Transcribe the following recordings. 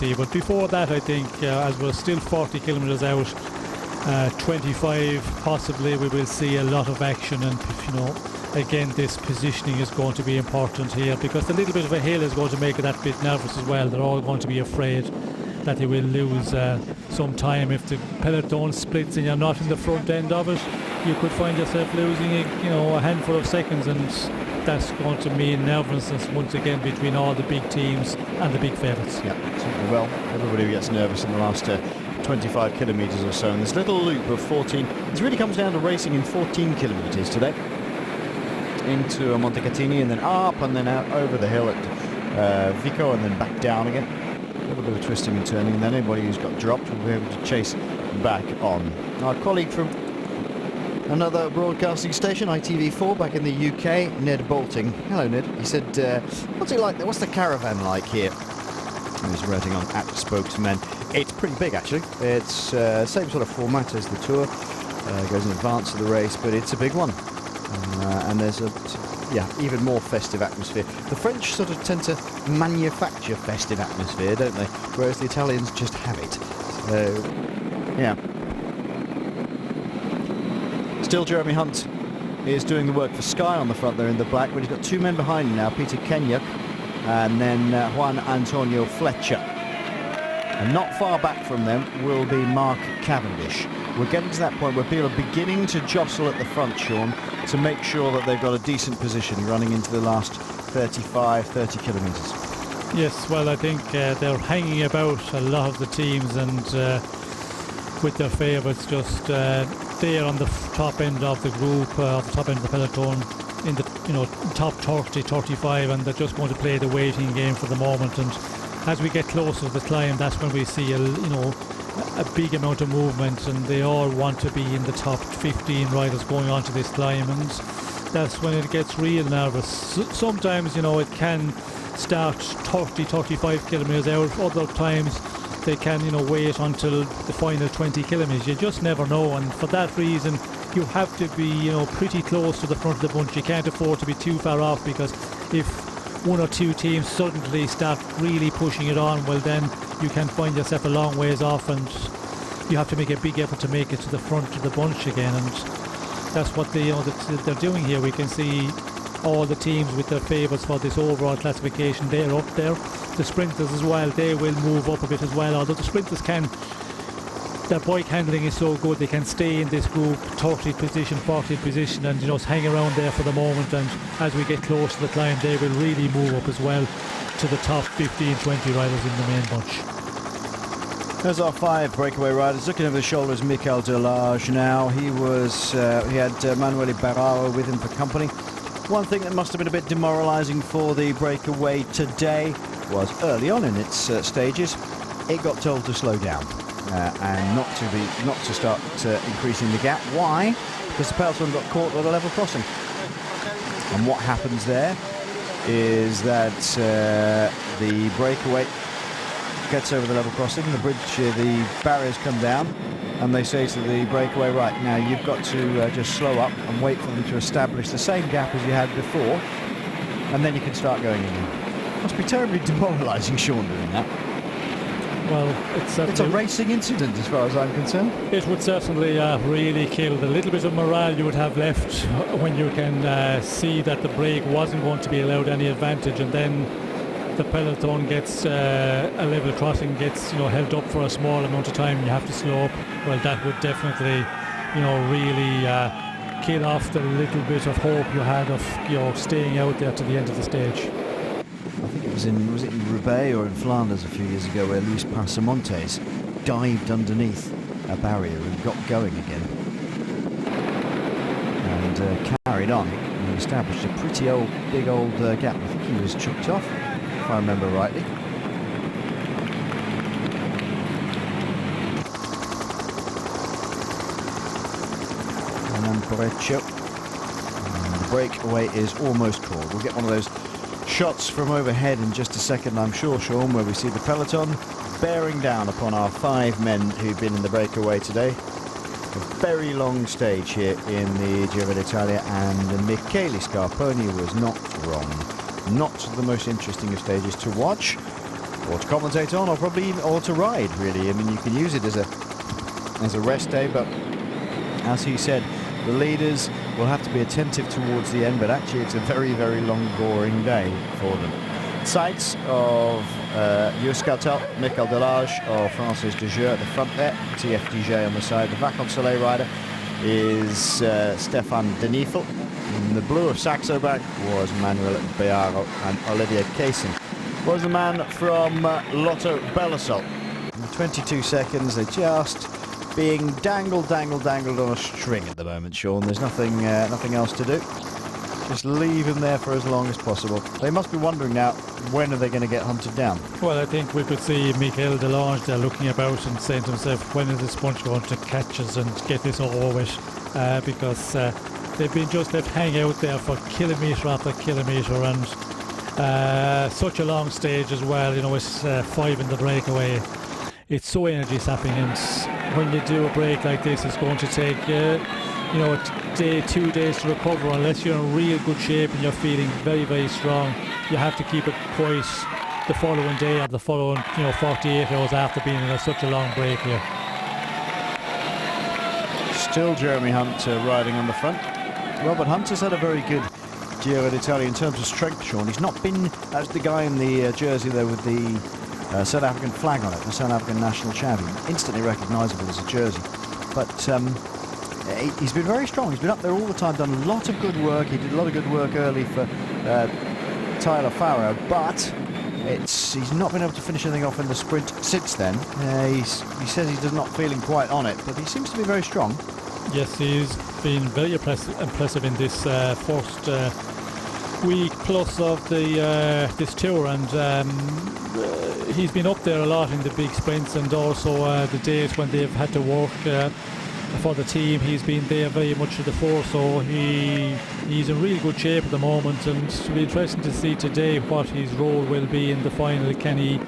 But before that, I think, as we're still 40 kilometres out, 25 possibly, we will see a lot of action. And again, this positioning is going to be important here, because the little bit of a hill is going to make it that bit nervous as well. They're all going to be afraid that they will lose some time. If the peloton splits and you're not in the front end of it, you could find yourself losing a handful of seconds, and that's going to mean nervousness once again between all the big teams and the big favourites. Yeah, certainly. Well, everybody gets nervous in the last 25 kilometres or so, and this little loop of 14, it really comes down to racing in 14 kilometres today, into Montecatini and then up and then out over the hill at Vico and then back down again. A little bit of twisting and turning, and then anybody who's got dropped will be able to chase back on. Our colleague from another broadcasting station, ITV4, back in the UK, Ned Bolting. Hello, Ned. He said, what's it like? What's the caravan like here? He was writing on @spokesmen. It's pretty big, actually. It's same sort of format as the Tour. Goes in advance of the race, but it's a big one. And there's even more festive atmosphere. The French sort of tend to manufacture festive atmosphere, don't they? Whereas the Italians just have it. Yeah. Still, Jeremy Hunt is doing the work for Sky on the front there in the black, but he's got two men behind him now, Peter Kenyuk and then Juan Antonio Fletcher. And not far back from them will be Mark Cavendish. We're getting to that point where people are beginning to jostle at the front, Sean, to make sure that they've got a decent position running into the last 30 kilometres. Yes, well, I think they're hanging about, a lot of the teams, and with their favourites just there on the top end of the group, the top end of the peloton, in the top 30, 35, and they're just going to play the waiting game for the moment. And as we get closer to the climb, that's when we see a big amount of movement, and they all want to be in the top 15 riders going on to this climb, and that's when it gets real nervous. Sometimes it can start 30, 35 kilometres out. Other times they can wait until the final 20 kilometres. You just never know, and for that reason you have to be pretty close to the front of the bunch. You can't afford to be too far off, because if one or two teams suddenly start really pushing it on, well, then you can find yourself a long ways off, and you have to make a big effort to make it to the front of the bunch again. And that's what they're doing here. We can see all the teams with their favourites for this overall classification. They're up there. The sprinters as well, they will move up a bit as well, although the sprinters their bike handling is so good, they can stay in this group, 30th position, 40th position, and hang around there for the moment. And as we get close to the climb, they will really move up as well to the top 15, 20 riders in the main bunch. There's our 5 breakaway riders. Looking over the shoulders, Mikel Delage now. He had Manuel Barao with him for company. One thing that must have been a bit demoralising for the breakaway today was early on in its stages, it got told to slow down and not to start increasing the gap. Why? Because the peloton got caught at a level crossing. And what happens there is that the breakaway gets over the level crossing, the bridge, the barriers come down, and they say to the breakaway, right, now you've got to just slow up and wait for them to establish the same gap as you had before, and then you can start going again. Must be terribly demoralising, Sean, doing that. Well, it's a racing incident as far as I'm concerned. It would certainly really kill the little bit of morale you would have left when you can see that the break wasn't going to be allowed any advantage, and then the peloton gets a level crossing, gets held up for a small amount of time, and you have to slow up. Well, that would definitely really kill off the little bit of hope you had of staying out there to the end of the stage. I think was it in Roubaix or in Flanders a few years ago, where Luis Passamontes dived underneath a barrier and got going again, and carried on and established a pretty big old gap. I think he was chucked off, if I remember rightly. And the breakaway is almost called. We'll get one of those shots from overhead in just a second, I'm sure, Sean, where we see the peloton bearing down upon our 5 men who've been in the breakaway today. A very long stage here in the Girod'Italia, and Michele Scarponi was not wrong. Not the most interesting of stages to watch, or to commentate on, or probably even, or to ride, really. I mean, you can use it as a rest day, but as he said, the leaders will have to be attentive towards the end, but actually it's a very, very long, boring day for them. Sights of Euskaltel, Michael Delage or Francis de Jeu at the front there, TFDJ on the side. The Vacansoleil rider is Stefan Denifel. In the blue of Saxo Bank was Manuel Bearo, and Olivier Kaysen was the man from Lotto Belisol. In 22 seconds, they're just being dangled on a string at the moment, Sean. There's nothing else to do. Just leave him there for as long as possible. They must be wondering now, when are they going to get hunted down? Well, I think we could see Michael Delange there looking about and saying to himself, when is this bunch going to catch us and get this over with? Because they've been just left hanging out there for kilometre after kilometre, and such a long stage as well. You know, it's 5 in the breakaway. It's so energy sapping, and when you do a break like this, it's going to take you know, a day, 2 days to recover. Unless you're in real good shape and you're feeling very, very strong, you have to keep it quiet the following day or the following 48 hours after being in such a long break here. Still Jeremy Hunt riding on the front. Robert Hunt has had a very good Girod'italia in terms of strength, Sean. He's not been as the guy in the jersey there with the South African flag on it, the South African national champion. Instantly recognisable as a jersey. But he's been very strong. He's been up there all the time, done a lot of good work. He did a lot of good work early for Tyler Farrow, but he's not been able to finish anything off in the sprint since then. He says he's not feeling quite on it, but he seems to be very strong. Yes, he's been very impressive in this first week plus of this tour, and he's been up there a lot in the big sprints, and also the days when they've had to work for the team. He's been there very much to the fore, so he's in really good shape at the moment, and it'll be interesting to see today what his role will be in the final. Can he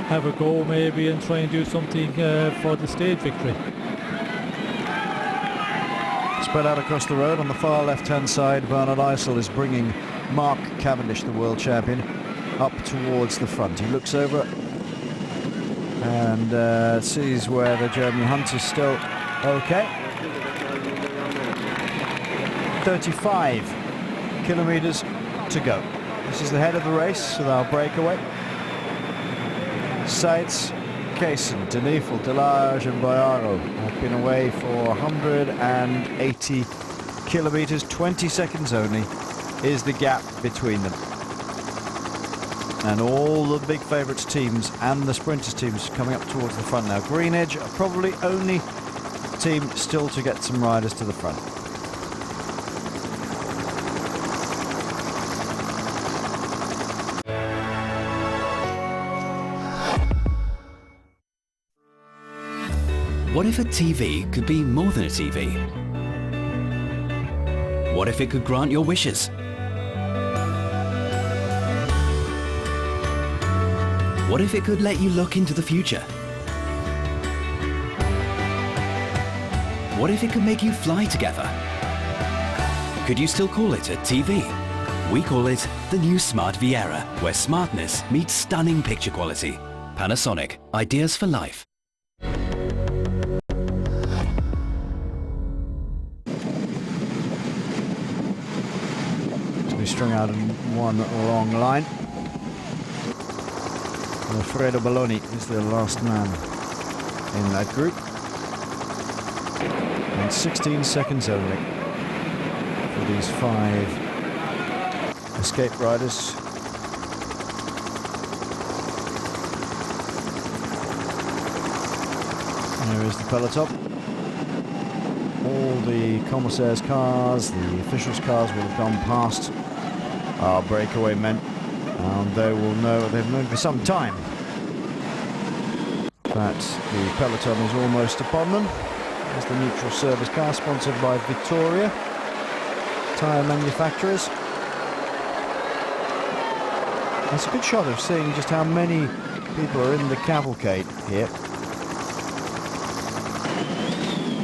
have a go maybe and try and do something for the stage victory? Spread out across the road on the far left-hand side, Bernard Eisel is bringing Mark Cavendish, the world champion, up towards the front. He looks over and sees where the Jeremy Hunt is still okay. 35 kilometres to go. This is the head of the race with our breakaway. Seitz, Kaysen, Denifel, Delage and Bayaro have been away for 180 kilometres. 20 seconds only is the gap between them. And all the big favourites teams and the sprinters teams coming up towards the front now. Green Edge are probably only team still to get some riders to the front. What if a TV could be more than a TV? What if it could grant your wishes? What if it could let you look into the future? What if it could make you fly together? Could you still call it a TV? We call it the new Smart Viera, where smartness meets stunning picture quality. Panasonic, ideas for life. To be strung out in one long line. Alfredo Belloni is the last man in that group. And 16 seconds only for these 5 escape riders. There is the peloton. All the commissaires' cars, the officials' cars will have gone past our breakaway men, and they will know, they've known for some time, that the peloton is almost upon them. There's the neutral service car, sponsored by Victoria tyre manufacturers. It's a good shot of seeing just how many people are in the cavalcade here.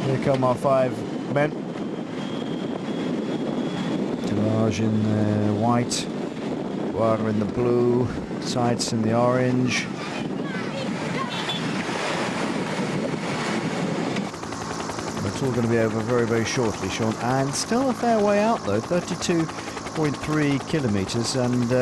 Here come our 5 men. Delage in the white, Water in the blue, Seitz in the orange, It's all going to be over very, very shortly, Sean. And still a fair way out, though, 32.3 kilometres. And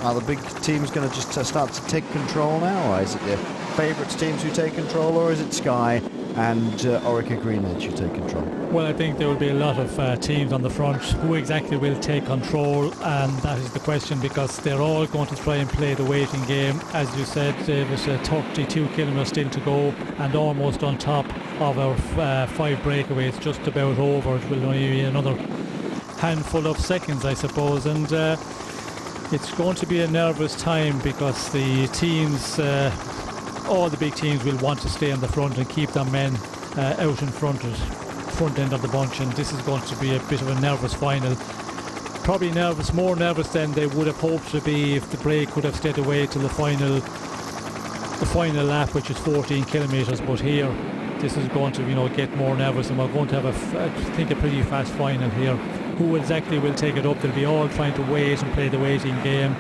are the big teams going to just start to take control now? Or is it the favourites teams who take control, or is it Sky and Orica Green Edge who take control? Well, I think there will be a lot of teams on the front. Who exactly will take control, and that is the question, because they're all going to try and play the waiting game. As you said, there's 32 kilometres still to go, and almost on top of our 5 breakaways, just about over. It will only be another handful of seconds, I suppose, and it's going to be a nervous time, because the teams, all the big teams, will want to stay on the front and keep their men out in front end of the bunch, and this is going to be a bit of a nervous final. Probably more nervous than they would have hoped to be if the break could have stayed away till the final lap, which is 14 kilometres. But here, this is going to get more nervous, and we're going to have I think a pretty fast final here. Who exactly will take it up? They'll be all trying to wait and play the waiting game.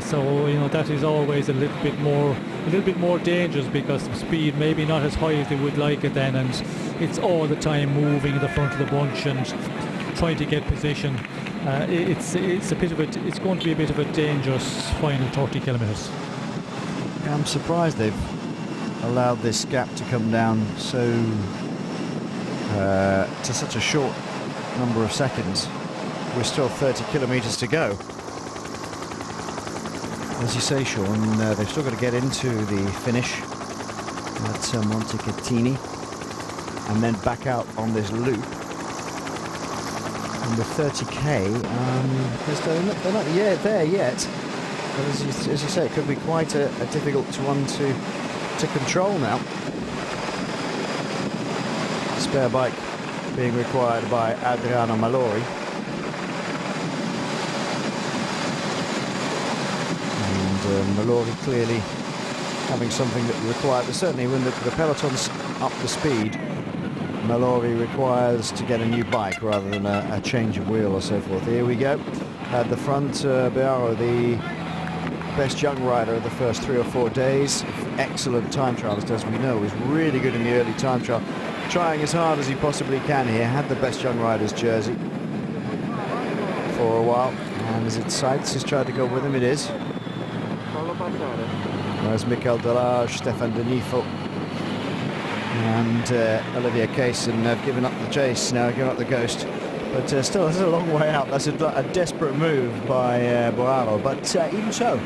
So that is always a little bit more dangerous, because the speed maybe not as high as they would like it then, and it's all the time moving in the front of the bunch and trying to get position. It's going to be a bit of a dangerous final 30 kilometres. I'm surprised they've allowed this gap to come down to such a short number of seconds. We're still 30 kilometres to go. As you say, Sean, they've still got to get into the finish at Montecatini and then back out on this loop. And the 30k, they're not yet there yet. But as you say, it could be quite a difficult one to control now. Spare bike being required by Adriano Malori. Malori clearly having something that required, but certainly when the peloton's up to speed, Malori requires to get a new bike rather than a change of wheel or so forth. Here we go. At the front, Bearo, the best young rider of the first 3 or 4 days. Excellent time trialist, as we know. He's really good in the early time trial. Trying as hard as he possibly can here. Had the best young riders jersey for a while. And is it Seitz who's tried to go with him? It is. There's Michael Delage, Stefan Denifo and Olivier Kaysen have given up the chase now, given up the ghost. But still, there's a long way out. That's a desperate move by Boaro. But even so,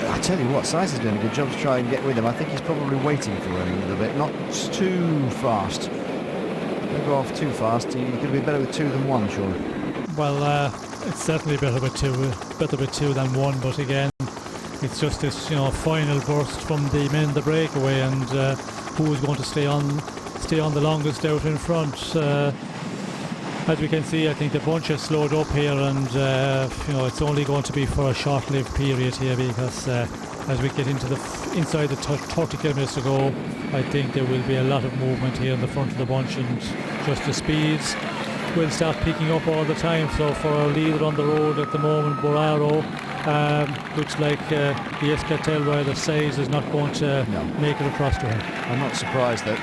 I tell you what, Seitz is doing a good job to try and get with him. I think he's probably waiting for him a little bit, not too fast. Don't go off too fast. He could be better with 2 than 1, Sean. Well, it's certainly better with 2 than 1. But again, it's just this, final burst from the men in the breakaway, and who is going to stay on the longest out in front. As we can see, I think the bunch has slowed up here, and it's only going to be for a short-lived period here, because as we get into inside the 30 kilometres to go, I think there will be a lot of movement here in the front of the bunch, and just the speeds will start picking up all the time. So for our leader on the road at the moment, Boaro, looks like the Escatel rider says is not going to make it across to him. I'm not surprised that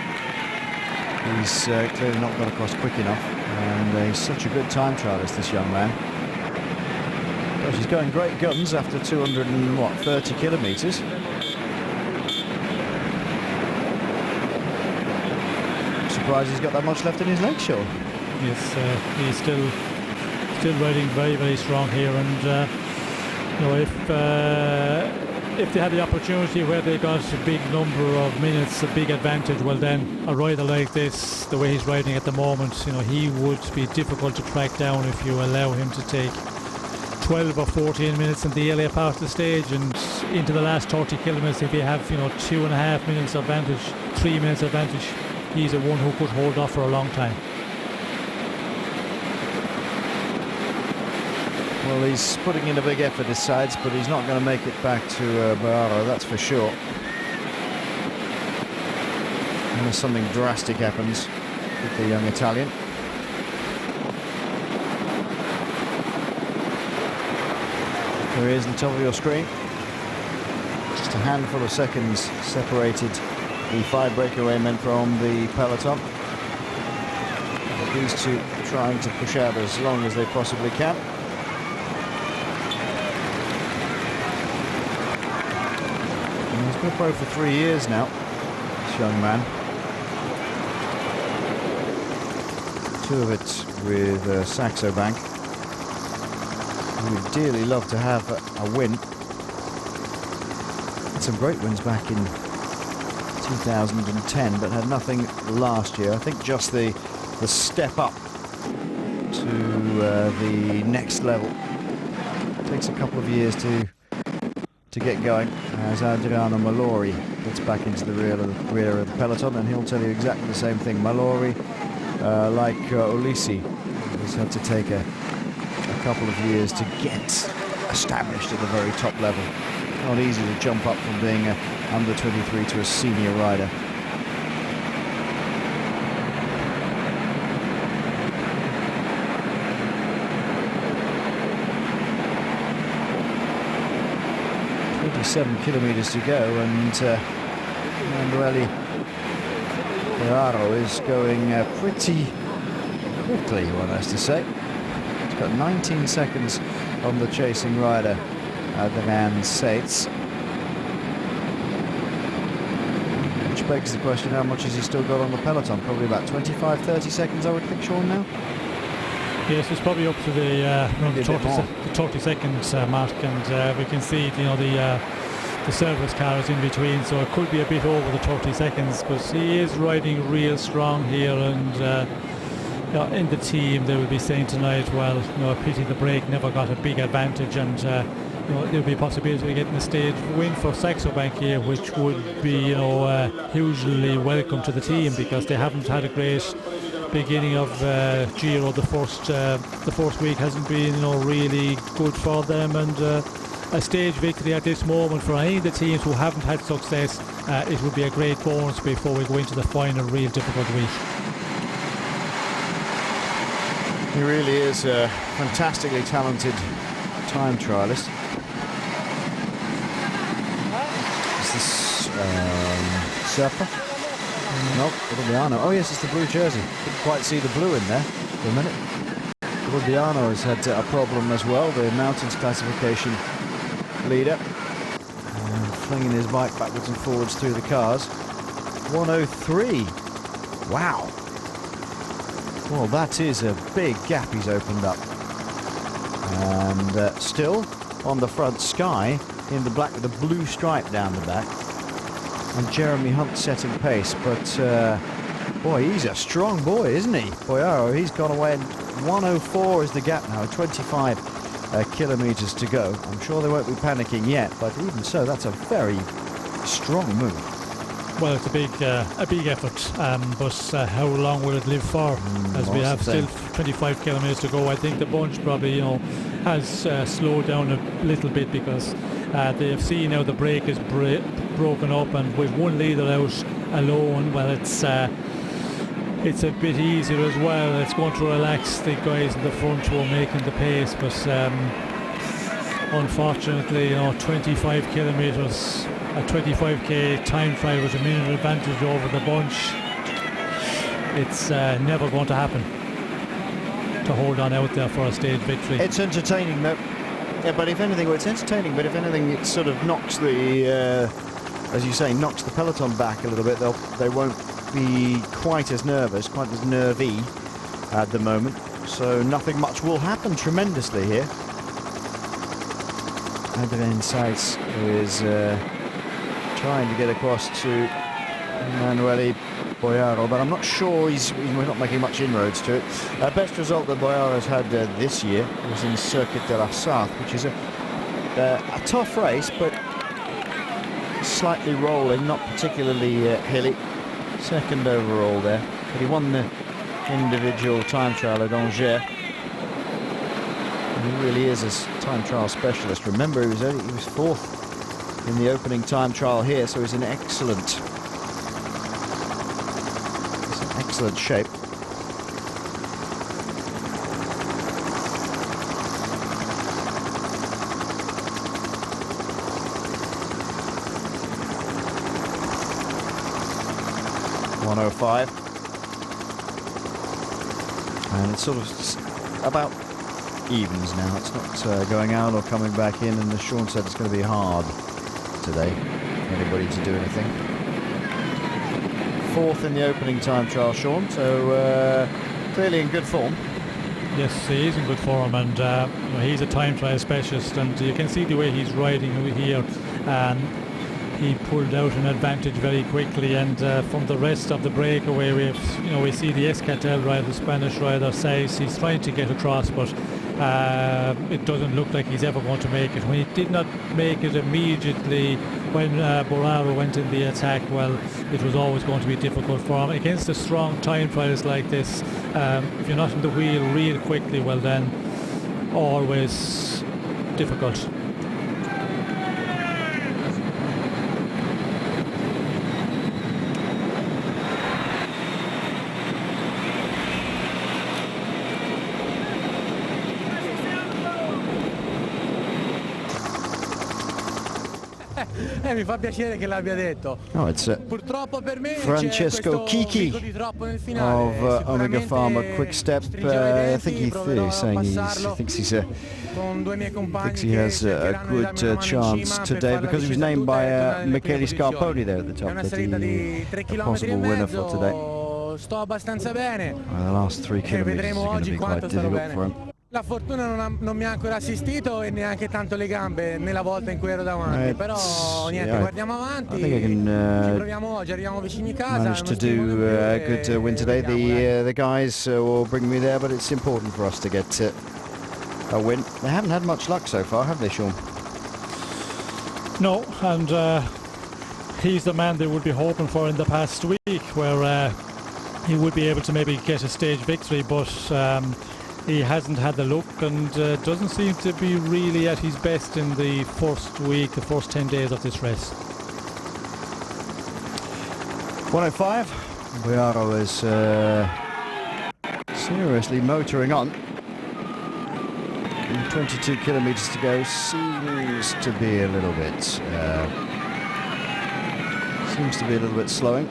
he's clearly not got across quick enough, and he's such a good time trialist, this young man. Gosh, he's going great guns after 230 kilometres. I'm surprised he's got that much left in his legs, Sean. Yes, he's still riding very, very strong here, and if they had the opportunity where they got a big number of minutes, a big advantage, well then a rider like this, the way he's riding at the moment, he would be difficult to track down if you allow him to take 12 or 14 minutes in the earlier part of the stage, and into the last 30 kilometres, if you have 2.5 minutes advantage, 3 minutes advantage, he's the one who could hold off for a long time. Well, he's putting in a big effort, his sides, but he's not going to make it back to Boaro, that's for sure. Unless something drastic happens with the young Italian. There he is on the top of your screen. Just a handful of seconds separated the 5 breakaway men from the peloton. But these two trying to push out as long as they possibly can. And he's been a pro for 3 years now, this young man. 2 of it with Saxo Bank. He would dearly love to have a win. Had some great wins back in 2010, but had nothing last year. I think just the step up to the next level takes a couple of years to get going, as Adriano Malori gets back into the rear of the peloton, and he'll tell you exactly the same thing. Malori, like Ulissi, has had to take a couple of years to get established at the very top level. Not easy to jump up from being under 23 to a senior rider. Seven kilometers to go, and Emanuele Ferraro is going pretty quickly, one has to say. He's got 19 seconds on the chasing rider, Adrian Seitz. Which begs the question, how much has he still got on the peloton? Probably about 25-30 seconds, I would think, Sean, now? Yes, it's probably up to the 30 seconds mark, and we can see, you know, the service car is in between, so it could be a bit over the 30 seconds, but he is riding real strong here, and you know, in the team they will be saying tonight, well, you know, a pity the break never got a big advantage, and you know, there'll be a possibility of getting a stage win for Saxo Bank here, which would be, you know, hugely welcome to the team, because they haven't had a great beginning of Giro. The first week hasn't been, you know, really good for them, and a stage victory at this moment for any of the teams who haven't had success, it would be a great bonus before we go into the final real difficult week. He really is a fantastically talented time trialist. Is this Serpa? No, Gordiano. Oh yes, it's the blue jersey. Didn't quite see the blue in there for a minute. Gordiano has had a problem as well, the mountains classification leader. Flinging his bike backwards and forwards through the cars. 103. Wow. Well, that is a big gap he's opened up. And still on the front, Sky in the black with a blue stripe down the back. And Jeremy Hunt setting pace, but boy, he's a strong boy, isn't he? Boyaro, he's gone away, and 104 is the gap now, 25 kilometers to go. I'm sure they won't be panicking yet, but even so, that's a very strong move. Well, it's a big effort, but how long will it live for? As we have still 25 kilometers to go. I think the bunch probably, you know, has slowed down a little bit, because they have seen how the break is broken up, and with one leader out alone, well, it's a bit easier as well. It's going to relax the guys in the front who are making the pace, but unfortunately, you know, 25 kilometers, a 25k time trial with a minute advantage over the bunch, it's never going to happen to hold on out there for a stage victory. It's entertaining though. Yeah, but if anything, well, it's entertaining, but if anything, it sort of knocks the, as you say, knocks the peloton back a little bit. They won't be quite as nervous, quite as nervy at the moment. So nothing much will happen tremendously here. Adrian Seitz is trying to get across to Emanuele Boiaro, but I'm not sure we're not making much inroads to it. Best result that Boiaro's had this year was in Circuit de la Sarthe, which is a tough race, but slightly rolling, not particularly hilly. Second overall there, but he won the individual time trial at Angers. And he really is a time trial specialist. Remember, he was fourth in the opening time trial here, so he's in excellent shape. 1:05. And it's sort of about evens now. It's not going out or coming back in, and as Sean said, it's going to be hard today for anybody to do anything. 4th in the opening time trial, Sean, so clearly in good form. Yes, he is in good form, and he's a time trial specialist, and you can see the way he's riding here. He pulled out an advantage very quickly, and from the rest of the breakaway, we see the Escatel rider, the Spanish rider, says he's trying to get across, but it doesn't look like he's ever going to make it. When he did not make it immediately when Boraro went in the attack, well, it was always going to be difficult for him. Against the strong time trials like this, if you're not in the wheel real quickly, well then, always difficult. Mi fa piacere che l'abbia detto. Oh, it's Purtroppo per me Francesco Chicchi of Omega Pharma Quick Step. I think he thinks he has a good chance today because he was named by Michele Scarponi there at the top, that he a possible winner for today. Sto abbastanza bene. The last 3 kilometers are going to be quite difficult for him. La fortuna non mi ha ancora assistito e neanche tanto le gambe nella volta in cui ero davanti, però niente, guardiamo avanti, ci proviamo oggi, arriviamo vicini a casa. Managed to do a good win today. The guys will bring me there, but it's important for us to get a win. They haven't had much luck so far, have they, Sean? No, and he's the man they would be hoping for in the past week, where he would be able to maybe get a stage victory, but he hasn't had the look, and doesn't seem to be really at his best in the first week, the first 10 days of this race. 1:05. Boiaro is seriously motoring on. 22 kilometers to go. Seems to be a little bit slowing.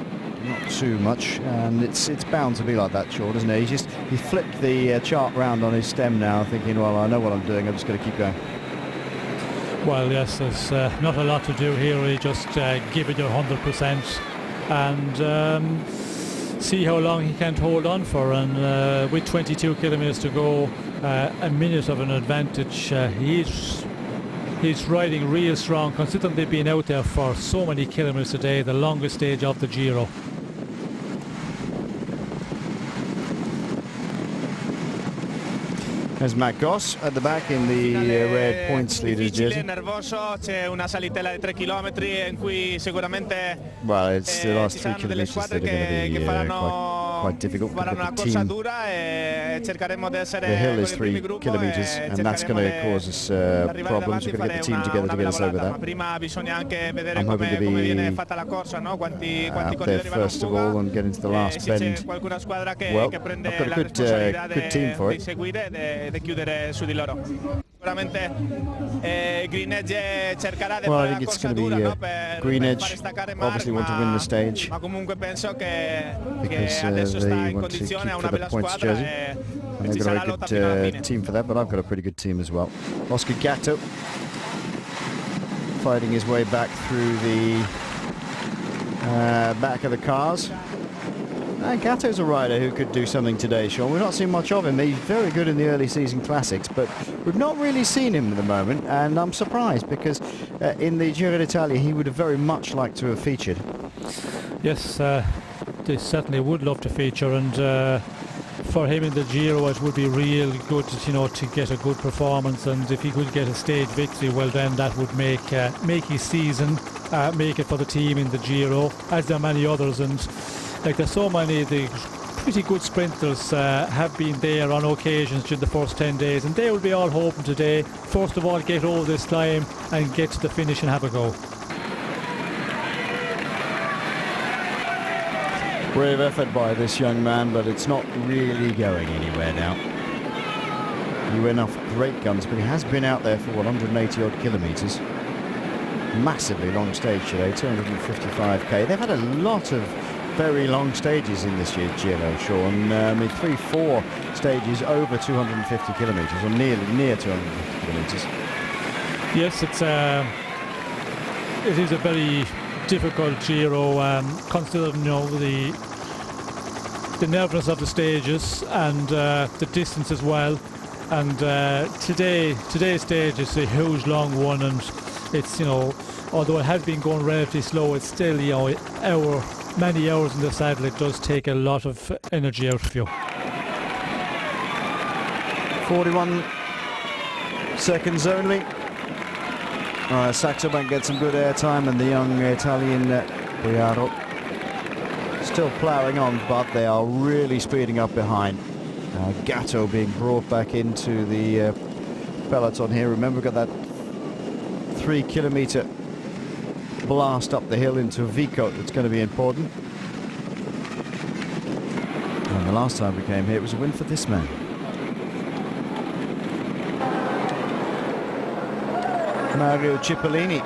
Not too much, and it's bound to be like that, Sean, isn't it? He flipped the chart round on his stem now, thinking, well, I know what I'm doing, I'm just going to keep going. Well, yes, there's not a lot to do here. You just give it your 100% and see how long he can hold on for. And with 22 kilometers to go, a minute of an advantage, he's riding real strong, considering they've been out there for so many kilometers today, the longest stage of the Giro. There's Matt Goss at the back in the red points leaders jersey. Nervoso, c'è una salitella di 3 chilometri in cui sicuramente well, it's the last 3 kilometers that are going to be quite difficult. Faranno una corsa dura e cercheremo di essere the hill is 3 kilometers, and that's going to cause us problems. We're going to get the team together to get us over that. Prima bisogna anche vedere come viene fatta la corsa, no? Quanti corridori vanno first of all and get into the last bend. Qualcuna squadra che prende I've got la good team for it. Di seguire e chiudere su di loro. Sicuramente Green Edge cercherà di fare la corsa dura, no? Per fare staccare Mark, want to win the stage, ma comunque penso che adesso sta in condizione, ha una bella squadra e they've got a good team for that, but I've got a pretty good team as well. Oscar Gatto fighting his way back through the back of the cars. Gatto's a rider who could do something today, Sean. We've not seen much of him. He's very good in the early season classics, but we've not really seen him at the moment, and I'm surprised because in the Girod'Italia he would have very much liked to have featured. Yes, they certainly would love to feature, and for him in the Giro it would be real good, to get a good performance, and if he could get a stage victory, well then that would make his season, make it for the team in the Giro, as there are many others. And like, there's so many, the pretty good sprinters have been there on occasions during the first 10 days, and they will be all hoping today, first of all, get over this climb and get to the finish and have a go. Brave effort by this young man, but it's not really going anywhere now. He went off great guns, but he has been out there for 180 odd kilometres. Massively long stage today, 255k. They've had a lot of very long stages in this year's Giro, Sean. 3-4 stages over 250 kilometres, or near 250 kilometres. Yes, it is a very difficult Giro, considering the nervousness of the stages and the distance as well. And today's stage is a huge long one, and it's although it has been going relatively slow, it's still many hours in the saddle. It does take a lot of energy out of you. 41 seconds only. Saxo Bank gets some good airtime, and the young Italian Boiaro still ploughing on, but they are really speeding up behind. Gatto being brought back into the peloton here. Remember, we've got that 3-kilometre blast up the hill into Vico. That's going to be important. And the last time we came here, it was a win for this man. Mario Cipollini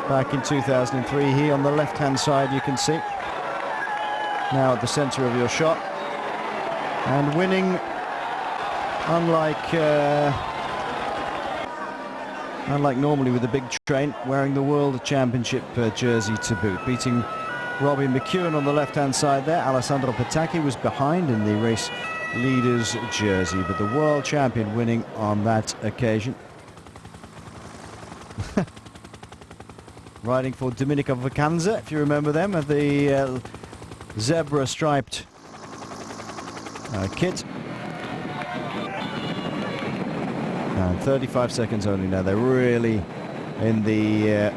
back in 2003. He on the left-hand side, you can see. Now at the centre of your shot. And winning, unlike normally with the big train, wearing the World Championship jersey to boot. Beating Robbie McEwen on the left-hand side there. Alessandro Petacchi was behind in the race leader's jersey, but the World Champion winning on that occasion. Riding for Domenica Vacanza, if you remember them, at the zebra striped kit. And 35 seconds only now. They're really in the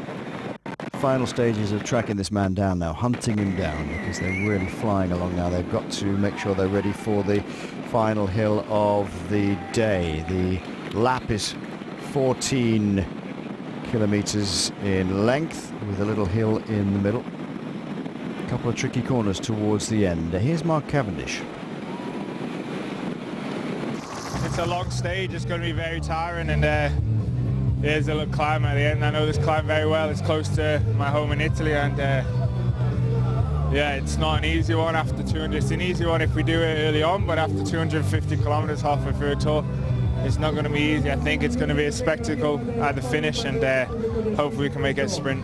final stages of tracking this man down now, hunting him down, because they're really flying along now. They've got to make sure they're ready for the final hill of the day. The lap is 14 kilometers in length, with a little hill in the middle. A couple of tricky corners towards the end. Here's Mark Cavendish. It's a long stage. It's going to be very tiring, and there's a little climb at the end. I know this climb very well. It's close to my home in Italy, and yeah, it's not an easy one after 200. It's an easy one if we do it early on, but after 250 kilometers halfway through a tour, it's not going to be easy. I think it's going to be a spectacle at the finish, and hopefully we can make it a sprint.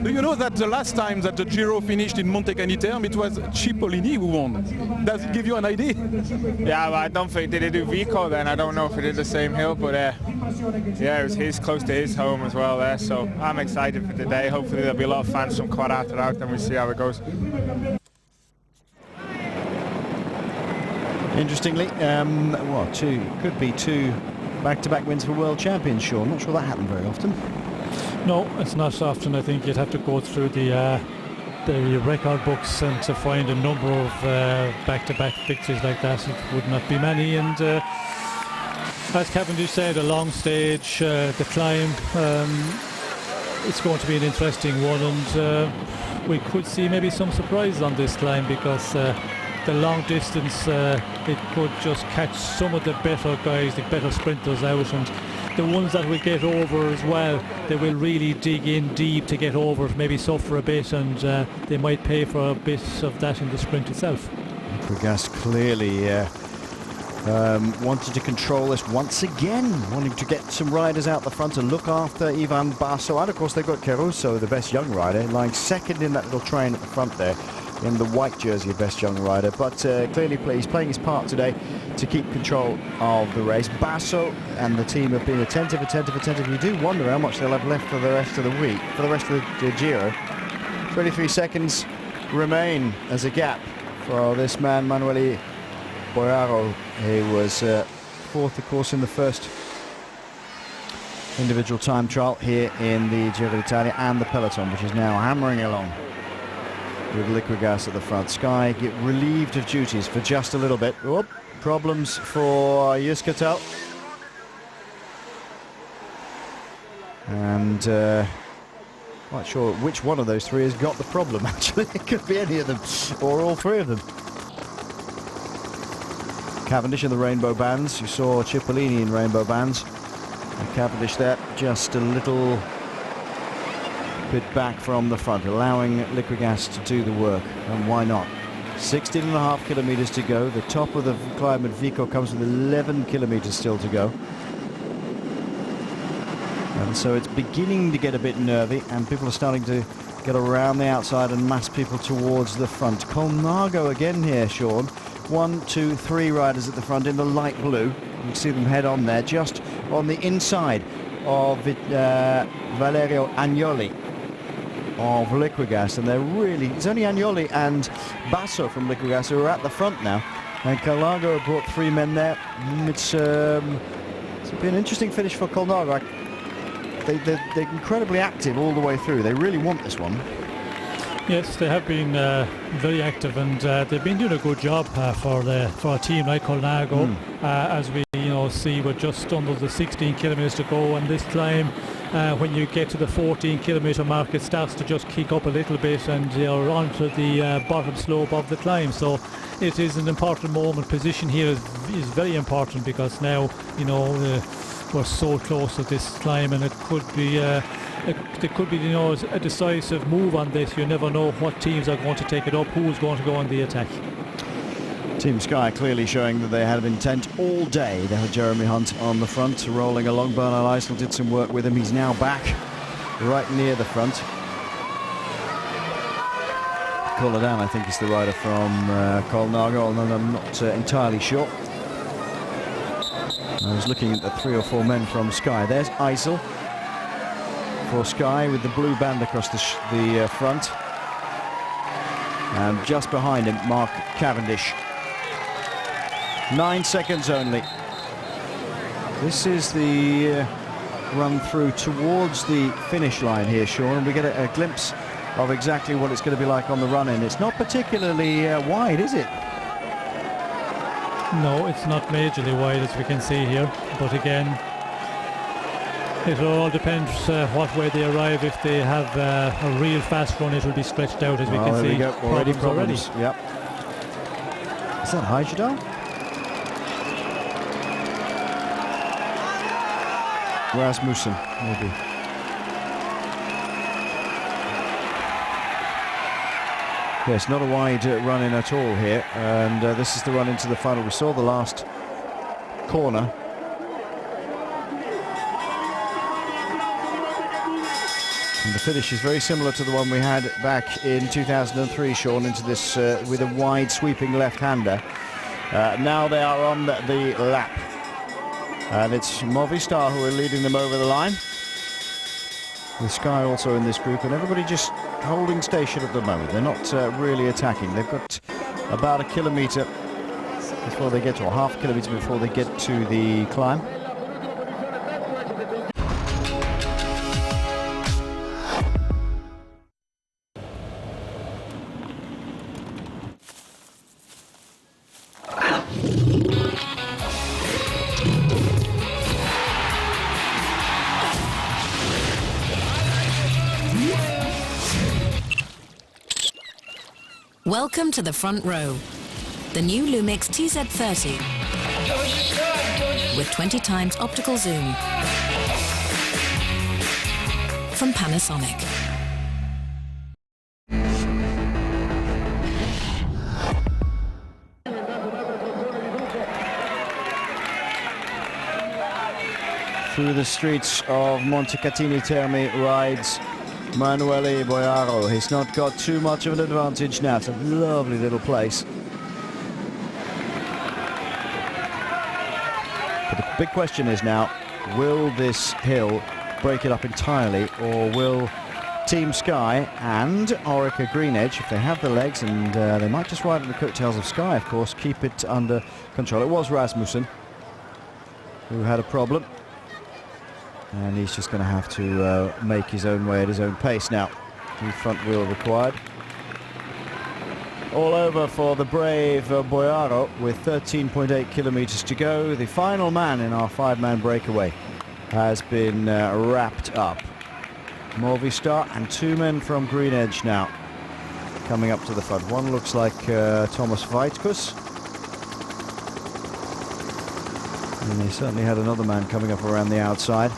Do you know that the last time that the Giro finished in Montecatini Terme, it was Cipollini who won? Does it give you an idea? Yeah, well, I don't think, did they do Vico then? I don't know if it did the same hill, but yeah, it was close to his home as well there, so I'm excited for today. Hopefully there'll be a lot of fans from Quarata out, and we'll see how it goes. Interestingly, could be two back-to-back wins for world champions, Sean. Not sure that happened very often. No, it's not often. I think you'd have to go through the record books and to find a number of back-to-back victories like that. It would not be many. And as Cavendish said, a long stage, the climb. It's going to be an interesting one, and we could see maybe some surprises on this climb, because the long distance, it could just catch some of the better guys, the better sprinters out, and the ones that will get over as well, they will really dig in deep to get over, maybe suffer a bit, and they might pay for a bit of that in the sprint itself. Pregas clearly wanted to control this once again, wanting to get some riders out the front and look after Ivan Basso, and of course they've got Caruso, the best young rider, lying second in that little train at the front there, in the white jersey of best young rider, but clearly he's playing his part today to keep control of the race. Basso and the team have been attentive. You do wonder how much they'll have left for the rest of the week, for the rest of the Giro. 23 seconds remain as a gap for this man, Manuel Boiaro. He was fourth, of course, in the first individual time trial here in the Girod'Italia, and the peloton, which is now hammering along with Liquigas at the front. Sky get relieved of duties for just a little bit. Oop, problems for Yuskatel. And not sure which one of those three has got the problem, actually. It could be any of them, or all three of them. Cavendish in the rainbow bands. You saw Cipollini in rainbow bands. And Cavendish there, just a little bit back from the front, allowing Liquigas to do the work, and why not? 16.5 kilometers to go. The top of the climb at Vico comes with 11 kilometers still to go. And so it's beginning to get a bit nervy, and people are starting to get around the outside and mass people towards the front. Colnago again here, Sean. 1, 2, 3 riders at the front in the light blue. You can see them head on there, just on the inside of Valerio Agnoli of Liquigas, and they're really, it's only Agnoli and Basso from Liquigas who are at the front now, and Colnago have brought 3 men there. It's been an interesting finish for Colnago. They're incredibly active all the way through. They really want this one. Yes, they have been very active, and they've been doing a good job for a team like Colnago. As we see, we're just under the 16 kilometers to go, and this climb, when you get to the 14 kilometer mark, it starts to just kick up a little bit, and you're onto the bottom slope of the climb. So it is an important moment. Position here is very important, because now we're so close to this climb, and it could be a decisive move on this. You never know what teams are going to take it up, who's going to go on the attack. Team Sky clearly showing that they had intent all day. They had Jeremy Hunt on the front, rolling along. Bernard Eisel did some work with him. He's now back right near the front. Coladan, I think, is the rider from Colnago, although I'm not entirely sure. I was looking at the 3 or 4 men from Sky. There's Eisel for Sky with the blue band across the front. And just behind him, Mark Cavendish. 9 seconds only. This is the run through towards the finish line here, Sean, and we get a glimpse of exactly what it's going to be like on the run-in. It's not particularly wide, is it? No, it's not majorly wide, as we can see here, but again, it all depends what way they arrive. If they have a real fast run, it will be stretched out, as we can see. Already problems. Yep. Is that Hajdar? Rasmussen, maybe. Yes, not a wide run-in at all here, and this is the run into the final. We saw the last corner. And the finish is very similar to the one we had back in 2003, Sean, into this with a wide sweeping left-hander. Now they are on the lap, and it's Movistar who are leading them over the line, with Sky also in this group, and everybody just holding station at the moment. They're not really attacking. They've got about a kilometre before they get to, or half a kilometre before they get to the climb. Welcome to the front row. The new Lumix TZ30 with 20 times optical zoom from Panasonic. Through the streets of Montecatini Terme rides Manuele Boiaro. He's not got too much of an advantage now. It's a lovely little place. But the big question is now, will this hill break it up entirely, or will Team Sky and Orica Green Edge, if they have the legs, and they might just ride on the coattails of Sky, of course, keep it under control. It was Rasmussen who had a problem, and he's just going to have to make his own way at his own pace now. New front wheel required. All over for the brave Boiaro with 13.8 kilometers to go. The final man in our 5-man breakaway has been wrapped up. Movistar and 2 men from Green Edge now coming up to the front. One looks like Thomas Weitkus, and he certainly had another man coming up around the outside.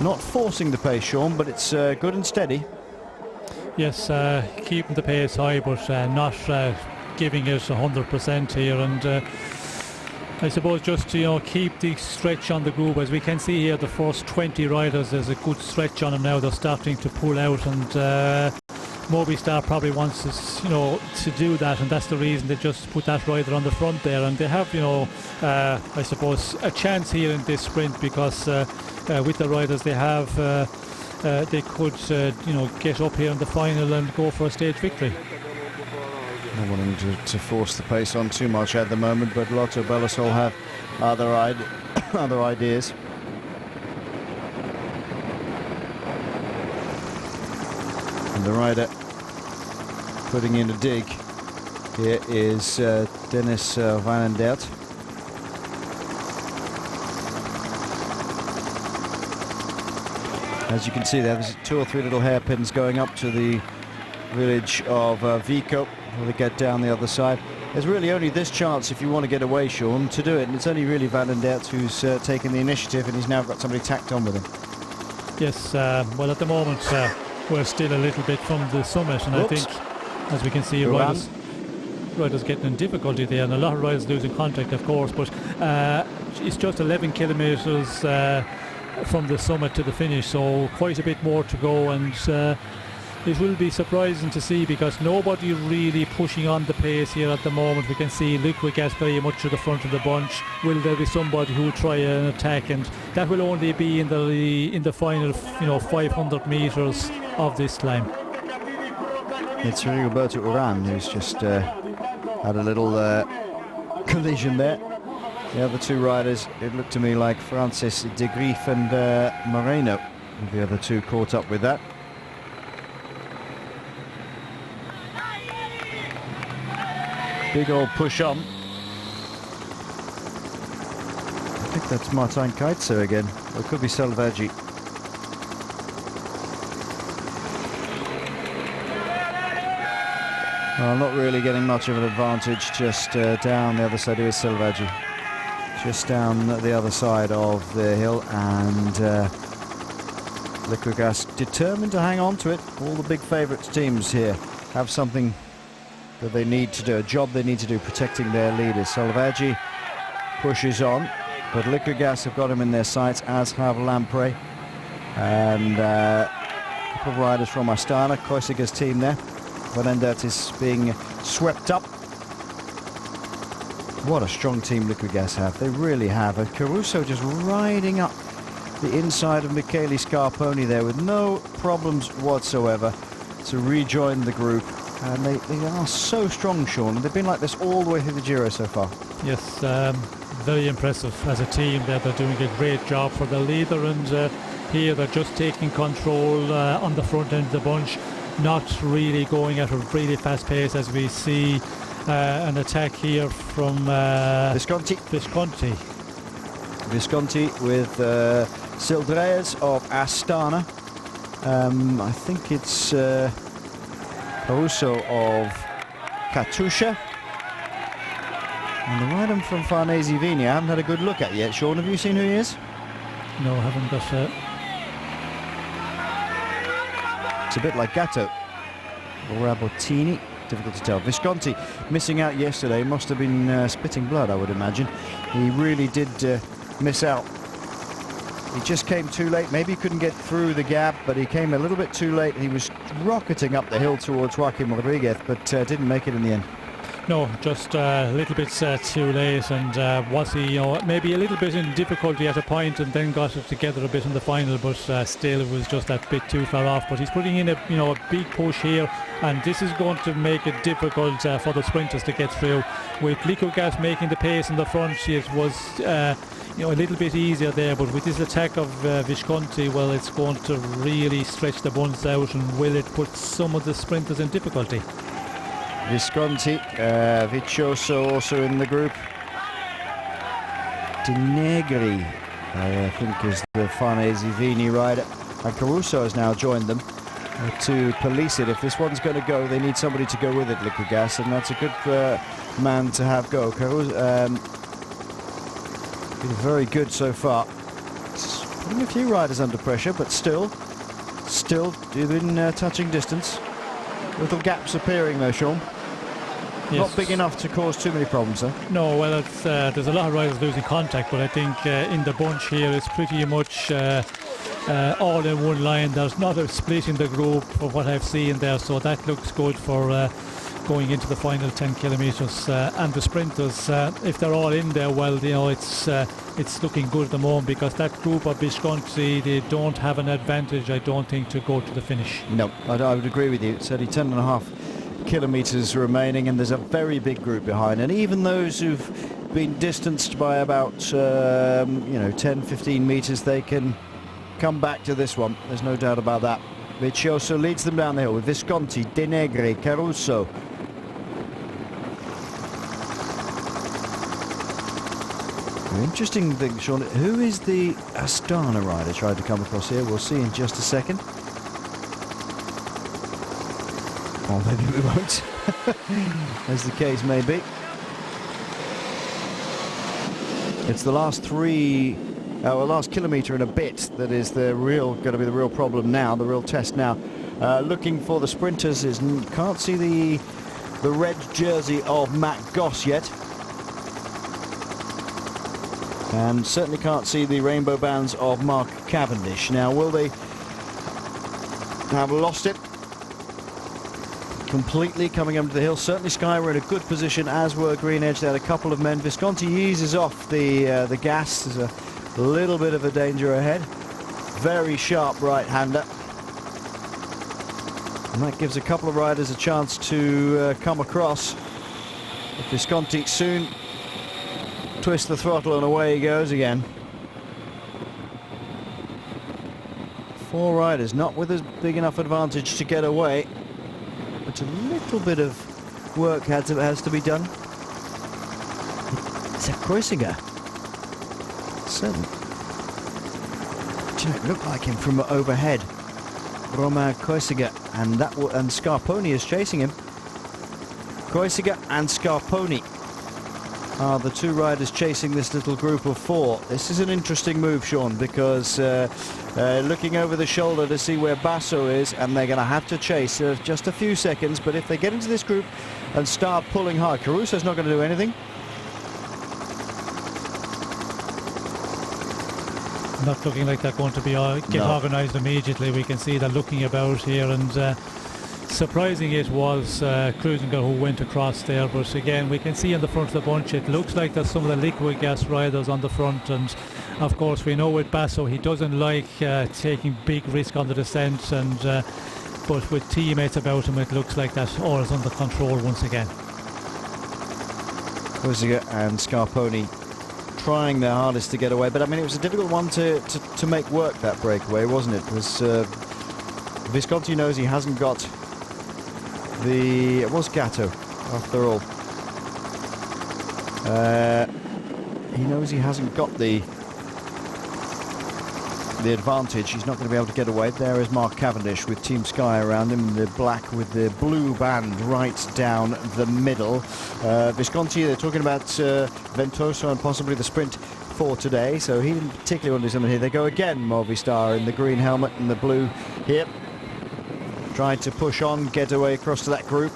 Not forcing the pace, Sean, but it's good and steady. Yes, keeping the pace high, but not giving it 100% here. And I suppose just to keep the stretch on the group. As we can see here, the first 20 riders, there's a good stretch on them now. They're starting to pull out, and Movistar probably wants us, to do that, and that's the reason they just put that rider on the front there. And they have, I suppose, a chance here in this sprint, because with the riders they have, they could, get up here in the final and go for a stage victory. Not wanting to force the pace on too much at the moment, but Lotto Belisol have other ideas. And the rider putting in a dig here is Dennis Van den Dert. As you can see, there's 2 or 3 little hairpins going up to the village of Vico. Will they get down the other side? There's really only this chance, if you want to get away, Sean, to do it, and it's only really Van den Dert who's taken the initiative, and he's now got somebody tacked on with him. Yes, well, at the moment we're still a little bit from the summit, and Oops. I think, as we can see, riders getting in difficulty there, and a lot of riders losing contact, of course, but it's just 11 kilometres from the summit to the finish, so quite a bit more to go. And it will be surprising to see, because nobody really pushing on the pace here at the moment. We can see Luc Wiggers very much to the front of the bunch. Will there be somebody who will try an attack? And that will only be in the final 500 metres of this climb. It's Rigoberto Urán who's just had a little collision there. The other 2 riders, it looked to me like Francis de Grief and Moreno. The other 2 caught up with that. Big old push on. I think that's Martin Kaitzer again. Or it could be Salvaggi. Well, not really getting much of an advantage, just down the other side. It is Salvaggi. Just down the other side of the hill, and Liquigas determined to hang on to it. All the big favourites teams here have something that they need to do, a job they need to do, protecting their leaders. Salvaggi pushes on, but Liquigas have got him in their sights, as have Lampre, and a couple of riders from Astana, Koisiga's team there. Van den Dert is being swept up. What a strong team Liquigas have, they really have. And Caruso just riding up the inside of Michele Scarponi there with no problems whatsoever to rejoin the group. And they are so strong, Sean, and they've been like this all the way through the Giro so far. Yes, very impressive as a team. They're doing a great job for the leader, and here they're just taking control on the front end of the bunch, not really going at a really fast pace, as we see an attack here from Visconti with Sildreyes of Astana. I think it's Caruso of Katusha, and the rider from Farnese Vini I haven't had a good look at yet. Sean, have you seen who he is? No, I haven't got It's a bit like Gatto or Rabottini, difficult to tell. Visconti missing out yesterday, must have been spitting blood, I would imagine. He really did miss out. He just came too late. Maybe he couldn't get through the gap, but he came a little bit too late. He was rocketing up the hill towards Joaquim Rodriguez, but didn't make it in the end. No, just a little bit too late, and was he, maybe a little bit in difficulty at a point, and then got it together a bit in the final, but still it was just that bit too far off. But he's putting in a big push here, and this is going to make it difficult for the sprinters to get through. With Liquigas making the pace in the front, it was a little bit easier there, but with this attack of Visconti, well, it's going to really stretch the buns out, and will it put some of the sprinters in difficulty? Visconti, Vicioso also in the group. De Negri, I think, is the Farnese Vini rider, and Caruso has now joined them to police it. If this one's going to go, they need somebody to go with it, Liquigas, and that's a good man to have go. Caruso been very good so far. It's Putting a few riders under pressure, but still within touching distance. Little gaps appearing though, Sean. Yes. Not big enough to cause too many problems though. No, well, it's, there's a lot of riders losing contact, but I think in the bunch here it's pretty much all in one line. There's not a split in the group for what I've seen there, so that looks good for going into the final 10 kilometres. And the sprinters, if they're all in there, well, you know, it's looking good at the moment, because that group of Visconti, they don't have an advantage, I don't think, to go to the finish. No, I would agree with you. It's only 10.5 kilometres remaining, and there's a very big group behind, and even those who've been distanced by about 10-15 metres, they can come back to this one. There's no doubt about that. Vicioso leads them down the hill with Visconti, De Negri, Caruso. An interesting thing, Sean, who is the Astana rider tried to come across here? We'll see in just a second. Or maybe we won't, as the case may be. It's the last last kilometre and a bit that is going to be the real problem now, the real test now. Looking for the sprinters, can't see the red jersey of Matt Goss yet. And certainly can't see the rainbow bands of Mark Cavendish. Now, will they have lost it completely coming up to the hill? Certainly Sky were in a good position, as were Green Edge. They had a couple of men. Visconti eases off the gas. There's a little bit of a danger ahead. Very sharp right-hander. And that gives a couple of riders a chance to come across. But Visconti soon twist the throttle and away he goes again. 4 riders, not with a big enough advantage to get away, but a little bit of work has to be done. It's a Kreuziger. Certainly. It looked like him from overhead. Romain Kreuziger, and Scarponi is chasing him. Kreuziger and Scarponi are the 2 riders chasing this little group of 4. This is an interesting move, Sean, because looking over the shoulder to see where Basso is, and they're going to have to chase just a few seconds, but if they get into this group and start pulling hard, Caruso's not going to do anything. Not looking like they're going to be get organised immediately. We can see they're looking about here, and surprising it was Kreuziger who went across there, but again we can see in the front of the bunch it looks like there's some of the liquid gas riders on the front, and of course we know with Basso he doesn't like taking big risk on the descent, and but with teammates about him it looks like that all is under control once again. Kreuziger and Scarponi trying their hardest to get away, but I mean it was a difficult one to make work, that breakaway, wasn't it? Because Visconti knows he hasn't got it was Gatto after all. He knows he hasn't got the advantage. He's not going to be able to get away. There is Mark Cavendish with Team Sky around him, the black with the blue band right down the middle. Visconti, they're talking about Ventoso and possibly the sprint for today, so he didn't particularly want to do something here. They go again, Movistar in the green helmet and the blue here. Trying to push on, get away across to that group.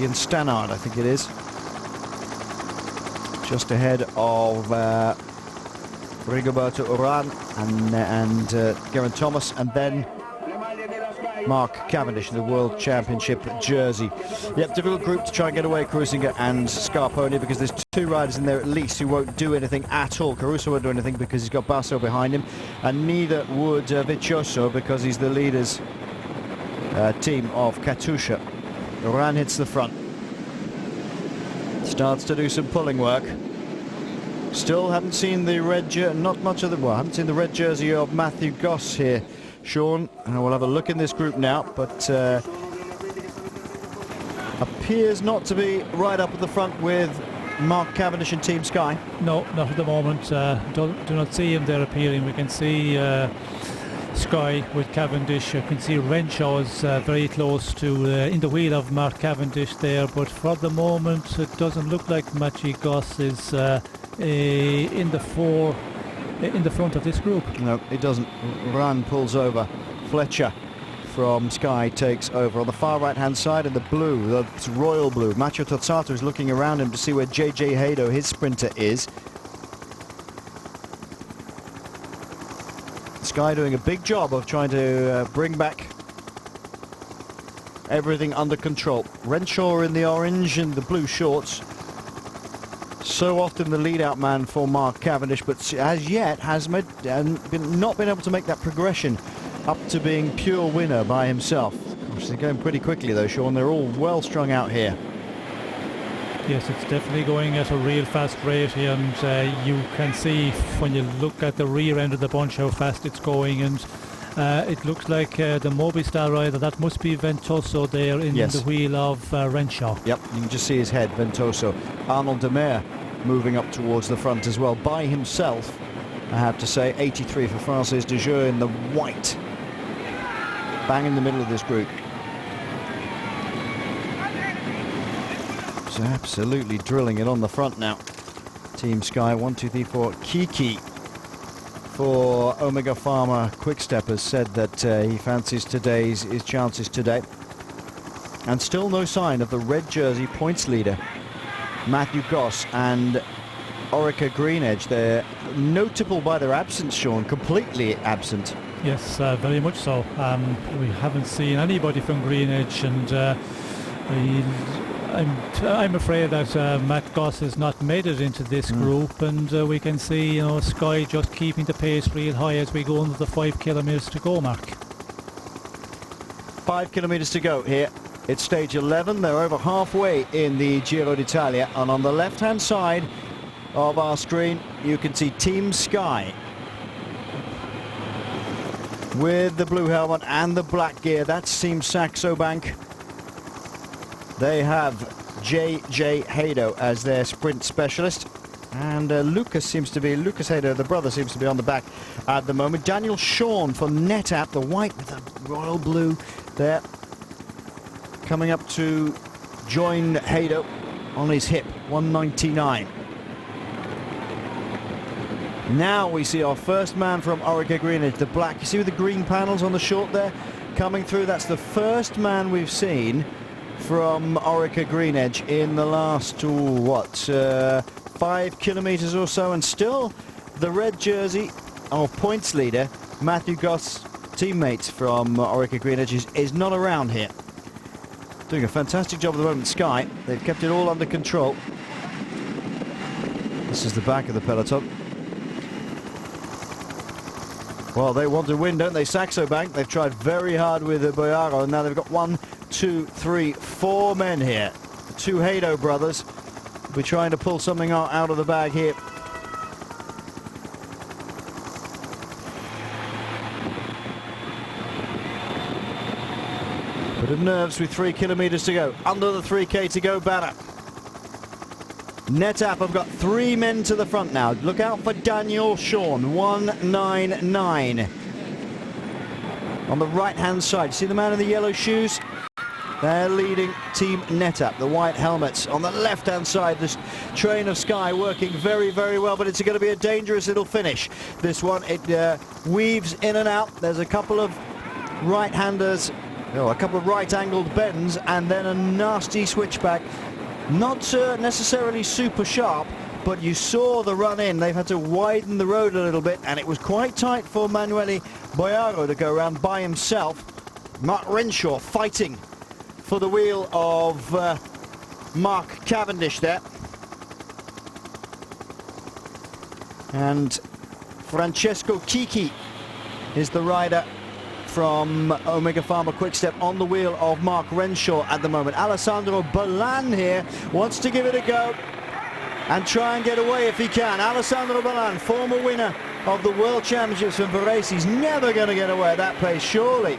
Ian Stannard, I think it is. Just ahead of Rigoberto Urán and Geraint Thomas, and then Mark Cavendish in the World Championship jersey. Yep, difficult group to try and get away, Kreuziger and Scarponi, because there's 2 riders in there at least who won't do anything at all. Caruso won't do anything because he's got Basso behind him, and neither would Vicioso because he's the leader's team of Katusha. Urán hits the front. Starts to do some pulling work. Still haven't seen the red haven't seen the red jersey of Matthew Goss here, Sean. And we'll have a look in this group now, but appears not to be right up at the front with Mark Cavendish and Team Sky. No, not at the moment. Do not see him there appearing. We can see Sky with Cavendish. You can see Renshaw is very close to in the wheel of Mark Cavendish there, but for the moment it doesn't look like Matthew Goss is in the 4 in the front of this group. No, it doesn't. Run pulls over. Fletcher from Sky takes over on the far right-hand side in the blue. That's royal blue. Macho Tozzato is looking around him to see where JJ Haydo, his sprinter, is. Sky doing a big job of trying to bring back everything under control. Renshaw in the orange and the blue shorts. So often the lead-out man for Mark Cavendish, but as yet has not been able to make that progression up to being pure winner by himself. Gosh, they're going pretty quickly though, Sean. They're all well strung out here. Yes, it's definitely going at a real fast rate here, and you can see when you look at the rear end of the bunch how fast it's going, and it looks like the Mobistar rider, that must be Ventoso there in the wheel of Renshaw. Yep, you can just see his head, Ventoso. Arnold de Meer moving up towards the front as well, by himself, I have to say. 83 for Francis de Jeux in the white. Bang in the middle of this group. So absolutely drilling it on the front now. Team Sky, 1, 2, 3, 4. Kiki for Omega Pharma Quickstep has said that he fancies his chances today. And still no sign of the red jersey points leader, Matthew Goss and Orica Greenedge. They're notable by their absence, Sean, completely absent. Yes, very much so. We haven't seen anybody from Greenedge, and I'm afraid that Matt Goss has not made it into this group, and we can see, Sky just keeping the pace real high as we go under the 5 kilometres to go mark. 5 kilometres to go here. It's stage 11. They're over halfway in the Girod'Italia, and on the left-hand side of our screen you can see Team Sky with the blue helmet and the black gear. That's Team Saxo Bank. They have JJ Haydo as their sprint specialist, and Lucas Haydo, the brother, seems to be on the back at the moment. Daniel Shawn for NetApp, the white with the royal blue there, coming up to join Haydo on his hip, 199. Now we see our first man from Orica Greenedge, the black. You see with the green panels on the short there coming through? That's the first man we've seen from Orica Greenedge in the last 5 kilometres or so, and still the red jersey, our points leader, Matthew Goss, teammate from Orica Greenedge, is not around here. Doing a fantastic job at the moment, Sky. They've kept it all under control. This is the back of the peloton. Well, they want to win, don't they? Saxo Bank, they've tried very hard with Boyaro, and now they've got 1, 2, 3, 4 men here. The 2 Haydo brothers will be trying to pull something out of the bag here. Bit of nerves with 3 kilometres to go. Under the 3K to go banner. NetApp have got 3 men to the front now. Look out for Daniel Shawn, 199. On the right-hand side, see the man in the yellow shoes? They're leading Team NetApp, the white helmets. On the left-hand side, this train of Sky working very, very well, but it's going to be a dangerous little finish. This one, it weaves in and out. There's a couple of right-handers, a couple of right-angled bends, and then a nasty switchback. Not necessarily super sharp, but you saw the run in. They've had to widen the road a little bit, and it was quite tight for Manuele Boyaro to go around by himself. Mark Renshaw fighting for the wheel of Mark Cavendish there. And Francesco Kiki is the rider from Omega Pharma Quickstep on the wheel of Mark Renshaw at the moment. Alessandro Balan here wants to give it a go and try and get away if he can. Alessandro Balan, former winner of the World Championships from Varese. He's never going to get away at that pace, surely.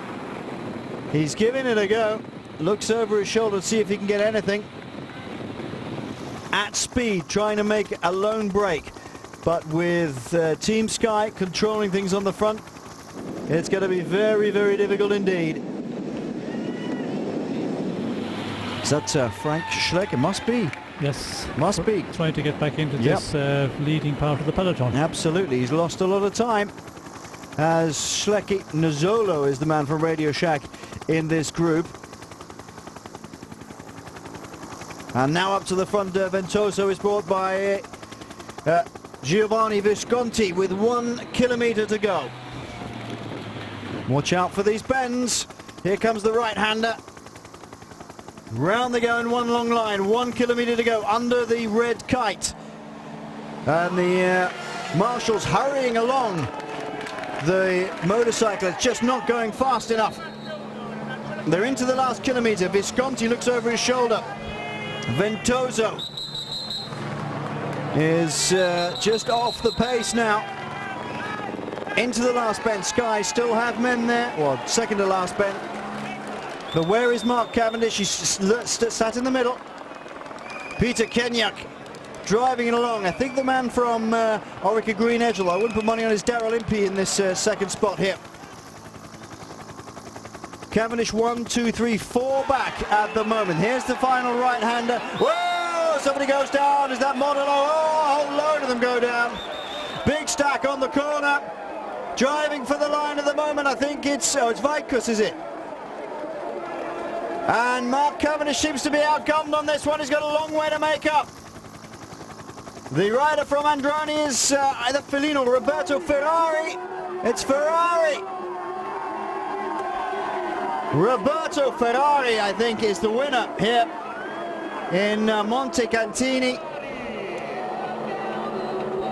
He's giving it a go. Looks over his shoulder to see if he can get anything. At speed, trying to make a lone break. But with Team Sky controlling things on the front, it's going to be very, very difficult indeed. Is that Frank Schleck? It must be. Yes. Must be. Trying to get back into this leading part of the peloton. Absolutely. He's lost a lot of time. As Schleki Nizzolo is the man from Radio Shack in this group. And now up to the front, Ventoso is brought by Giovanni Visconti with 1 kilometre to go. Watch out for these bends. Here comes the right-hander. Round they go in one long line, 1 kilometre to go under the red kite. And the marshals hurrying along. The motorcyclist just not going fast enough. They're into the last kilometre. Visconti looks over his shoulder. Ventoso is just off the pace now. Into the last bend. Sky still have men there. Well, second to last bend. But where is Mark Cavendish? He's sat in the middle. Peter Kenyak driving it along. I think the man from Orica Green Edgel, I wouldn't put money on his Daryl Impey in this second spot here. Cavendish 1, 2, 3, 4 back at the moment. Here's the final right-hander. Whoa! Somebody goes down. Is that Modelo? Oh, a whole load of them go down. Big stack on the corner. Driving for the line at the moment. I think it's Vaitkus, is it? And Mark Cavendish seems to be outgunned on this one. He's got a long way to make up. The rider from Androni is either Felino or Roberto Ferrari. It's Ferrari. Roberto Ferrari, I think, is the winner here in Montecatini.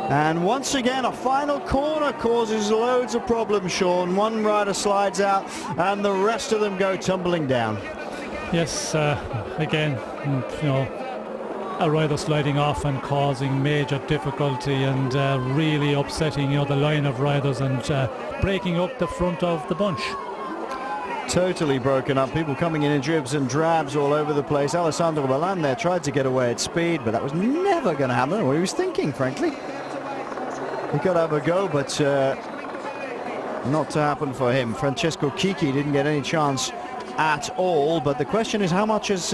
And once again, a final corner causes loads of problems, Sean. One rider slides out and the rest of them go tumbling down. Yes, again, you know, a rider sliding off and causing major difficulty and really upsetting, you know, the line of riders and breaking up the front of the bunch. Totally broken up. People coming in dribs and drabs all over the place. Alessandro Ballan there tried to get away at speed, but that was never going to happen. What he was thinking, frankly. He could have a go, but not to happen for him. Francesco Chicchi didn't get any chance at all, but the question is how much has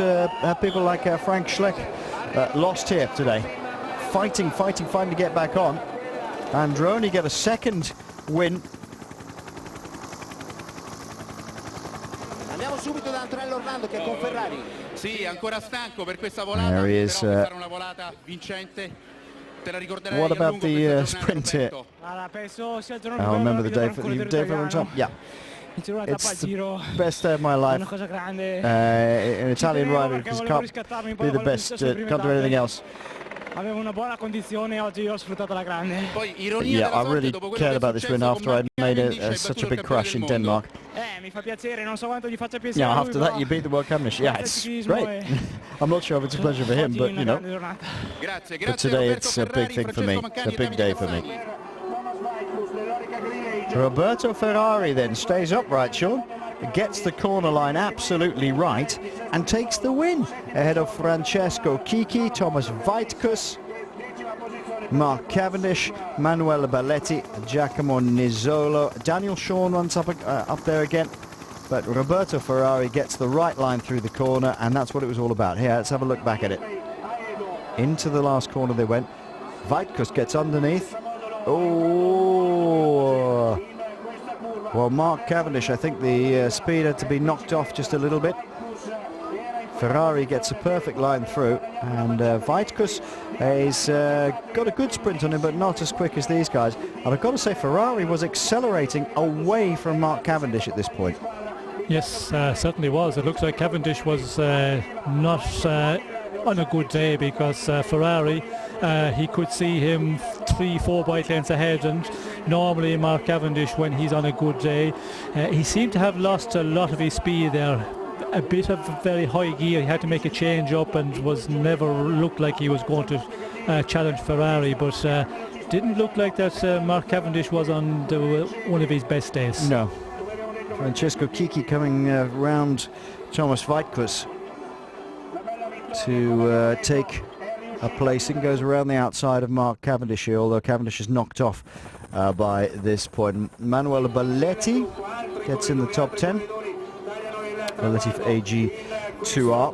people like Frank Schleck lost here today? Fighting to get back on. Androni get a second win. Andiamo subito da Antonello Orlando che è con Ferrari. Sì, ancora stanco per questa volata. There he is. Però fare una volata vincente. Te la ricorderai. What about the sprint here? I remember the day for on top. Yeah. It's the best day of my life. An Italian rider because can't be the best, can't do anything else. Yeah, I really cared about this win after I made such a big crash in Denmark. Yeah, after that you beat the World Cavendish. Yeah, it's great. I'm not sure if it's a pleasure for him, but you know. But today it's a big thing for me, a big day for me. Roberto Ferrari then stays upright, Sean, gets the corner line absolutely right and takes the win ahead of Francesco Chicchi, Thomas Vaitkus, Mark Cavendish, Manuel Balletti, Giacomo Nizzolo. Daniel Shawn runs up there again, but Roberto Ferrari gets the right line through the corner, and that's what it was all about. Here, let's have a look back at it. Into the last corner they went. Vaitkus gets underneath. Oh, well, Mark Cavendish, I think the speed had to be knocked off just a little bit. Ferrari gets a perfect line through, and Vaitkus has got a good sprint on him, but not as quick as these guys. And I've got to say, Ferrari was accelerating away from Mark Cavendish at this point. Yes, certainly was. It looks like Cavendish was not on a good day, because Ferrari, he could see him 3-4 bike lengths ahead, and normally Mark Cavendish, when he's on a good day, he seemed to have lost a lot of his speed there. A bit of very high gear, he had to make a change up and was never looked like he was going to challenge Ferrari, but didn't look like that Mark Cavendish was on one of his best days. No. Francesco Chicchi coming round Thomas Vaitkus to take a placing, goes around the outside of Mark Cavendish here, although Cavendish is knocked off by this point. Manuel Balletti gets in the top 10. Balletti for AG2R.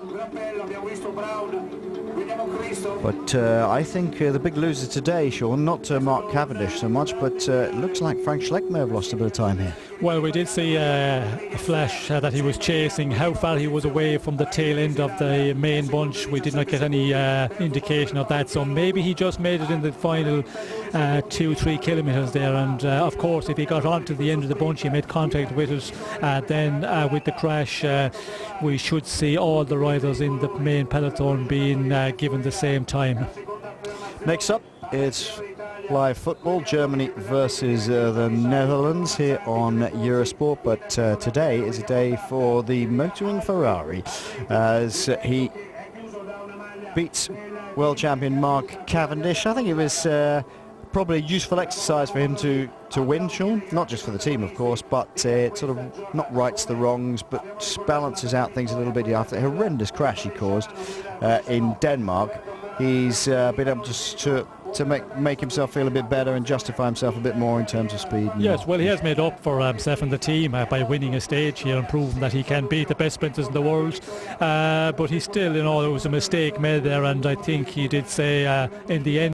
But I think the big loser today, Sean, not Mark Cavendish so much, but it looks like Frank Schleck may have lost a bit of time here. Well, we did see a flash that he was chasing. How far he was away from the tail end of the main bunch, we did not get any indication of that. So maybe he just made it in the final 2-3 kilometres there. And of course, if he got on to the end of the bunch, he made contact with it. Then with the crash, we should see all the riders in the main peloton being given the same time. Next up, it's live football, Germany versus the Netherlands here on Eurosport, but today is a day for the motoring Ferrari as he beats world champion Mark Cavendish. I think it was probably a useful exercise for him to win, Sean, not just for the team of course, but it sort of not rights the wrongs but balances out things a little bit after the horrendous crash he caused in Denmark. He's been able to make himself feel a bit better and justify himself a bit more in terms of speed. Yes, well, he has made up for himself and the team by winning a stage here and proving that he can beat the best sprinters in the world. But he still, there was a mistake made there, and I think he did say in the end